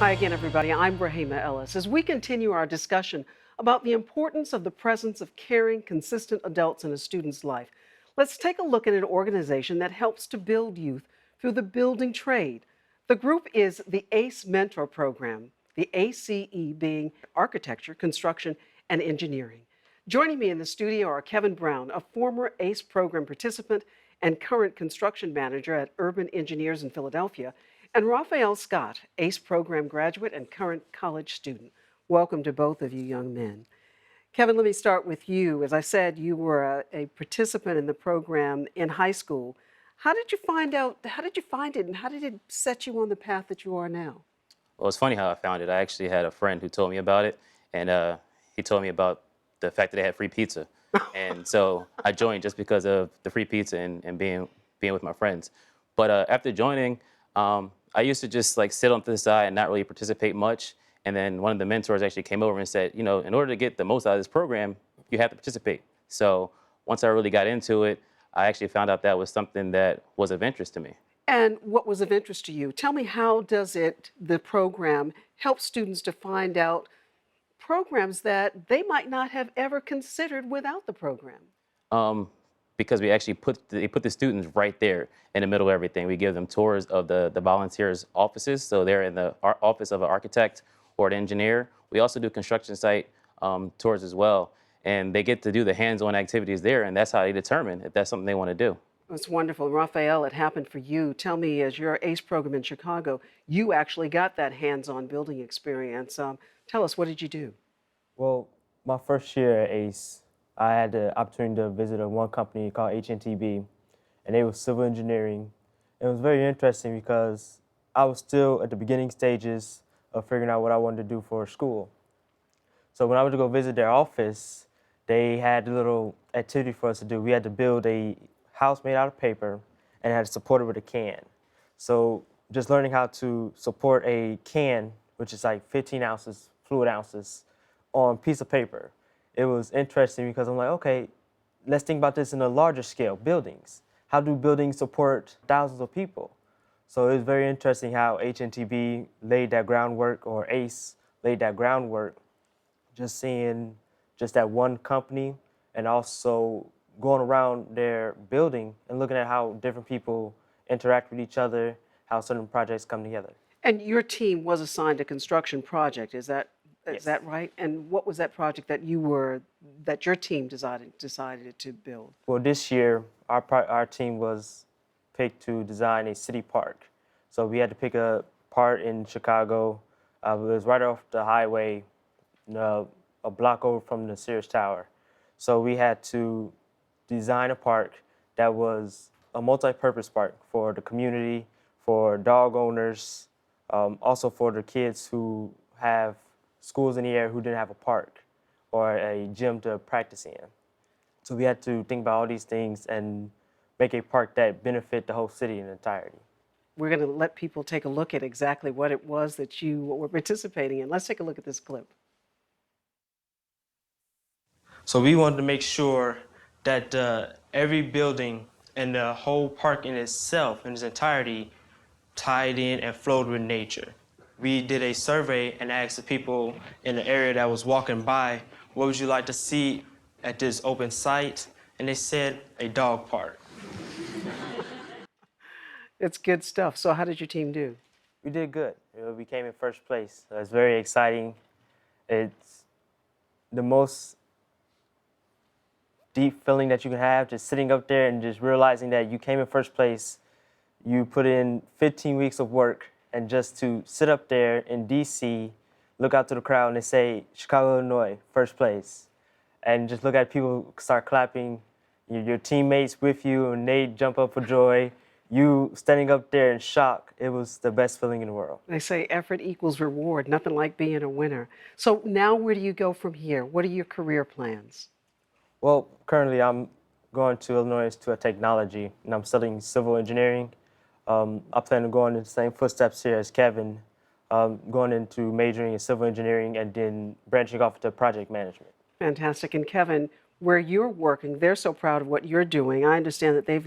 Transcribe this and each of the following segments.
Hi again, everybody. I'm Brahima Ellis. As we continue our discussion about the importance of the presence of caring, consistent adults in a student's life, let's take a look at an organization that helps to build youth through the building trade. The group is the ACE Mentor Program, the ACE being architecture, construction, and engineering. Joining me in the studio are Kevin Brown, a former ACE program participant and current construction manager at Urban Engineers in Philadelphia, and Rafael Scott, ACE program graduate and current college student. Welcome to both of you young men. Kevin, let me start with you. As I said, you were a participant in the program in high school. How did you find it, and how did it set you on the path that you are now? Well, it's funny how I found it. I actually had a friend who told me about it, and he told me about the fact that they had free pizza, and so I joined just because of the free pizza and being with my friends. But after joining, I used to just like sit on the side and not really participate much. And then one of the mentors actually came over and said, in order to get the most out of this program, you have to participate. So once I really got into it, I actually found out that was something that was of interest to me. And what was of interest to you? Tell me, how does the program, help students to find out programs that they might not have ever considered without the program? um, because we actually they put the students right there in the middle of everything. We give them tours of the volunteers' offices, so they're in the office of an architect or an engineer. We also do construction site tours as well, and they get to do the hands-on activities there, and that's how they determine if that's something they want to do. It's wonderful. Raphael, it happened for you. Tell me, as your ACE program in Chicago, you actually got that hands-on building experience. Tell us, what did you do? Well, my first year at ACE, I had the opportunity to visit one company called HNTB, and they were civil engineering. It was very interesting because I was still at the beginning stages of figuring out what I wanted to do for school. So when I went to go visit their office, they had a little activity for us to do. We had to build a house made out of paper and had to support it with a can. So just learning how to support a can, which is like 15 ounces, fluid ounces, on a piece of paper. It was interesting because I'm like, okay, let's think about this in a larger scale, buildings. How do buildings support thousands of people? So it was very interesting how HNTB laid that groundwork, or ACE laid that groundwork, just seeing just that one company, and also going around their building and looking at how different people interact with each other, how certain projects come together. And your team was assigned a construction project. Is Yes. that right? And what was that project that your team decided to build? Well, this year, our team was picked to design a city park. So we had to pick a part in Chicago. It was right off the highway, a block over from the Sears Tower. So we had to design a park that was a multi-purpose park for the community, for dog owners, also for the kids who have schools in the area who didn't have a park or a gym to practice in. So we had to think about all these things and make a park that benefit the whole city in entirety. We're going to let people take a look at exactly what it was that you were participating in. Let's take a look at this clip. So we wanted to make sure that every building and the whole park in itself, in its entirety, tied in and flowed with nature. We did a survey and asked the people in the area that was walking by, what would you like to see at this open site? And they said a dog park. It's good stuff. So how did your team do? We did good. We came in first place. So it's very exciting. It's the most deep feeling that you can have, just sitting up there and just realizing that you came in first place. You put in 15 weeks of work, and just to sit up there in DC, look out to the crowd and they say, Chicago, Illinois, first place. And just look at people start clapping, your teammates with you, and they jump up for joy. You standing up there in shock, it was the best feeling in the world. They say effort equals reward, nothing like being a winner. So now where do you go from here? What are your career plans? Well, currently I'm going to Illinois to a technology, and I'm studying civil engineering. I plan to go in the same footsteps here as Kevin, going into majoring in civil engineering and then branching off to project management. Fantastic. And Kevin, where you're working, they're so proud of what you're doing. I understand that they've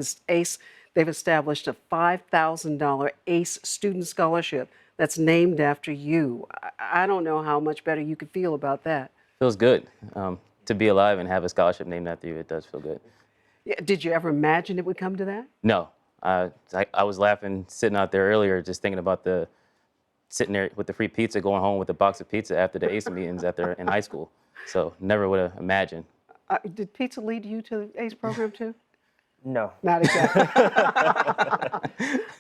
established a $5,000 ACE student scholarship that's named after you. I don't know how much better you could feel about that. Feels good to be alive and have a scholarship named after you. It does feel good. Yeah, did you ever imagine it would come to that? No, I was laughing sitting out there earlier, just thinking about sitting there with the free pizza, going home with a box of pizza after the ACE meetings in high school. So never would have imagined. Did pizza lead you to the ACE program too? No. Not exactly.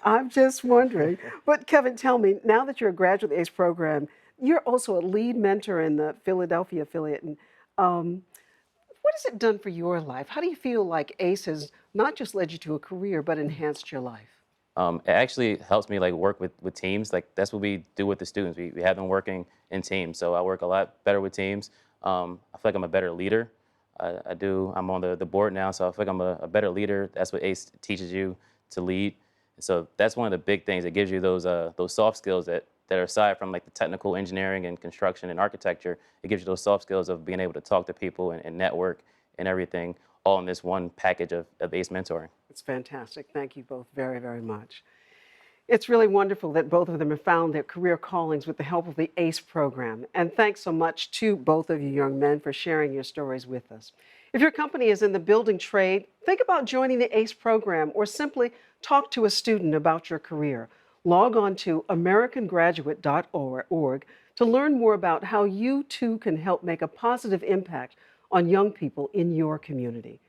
I'm just wondering. But Kevin, tell me, now that you're a graduate of the ACE program, you're also a lead mentor in the Philadelphia affiliate. And what has it done for your life? How do you feel like ACE has not just led you to a career, but enhanced your life? It actually helps me like work with teams. Like that's what we do with the students. We have them working in teams. So I work a lot better with teams. I feel like I'm a better leader. I do. I'm on the board now, so I feel like I'm a better leader. That's what ACE teaches you, to lead. So that's one of the big things. It gives you those soft skills that are aside from like the technical engineering and construction and architecture. It gives you those soft skills of being able to talk to people and network and everything, all in this one package of ACE mentoring. It's fantastic. Thank you both very, very much. It's really wonderful that both of them have found their career callings with the help of the ACE program. And thanks so much to both of you young men for sharing your stories with us. If your company is in the building trade, think about joining the ACE program or simply talk to a student about your career. Log on to americangraduate.org to learn more about how you too can help make a positive impact on young people in your community.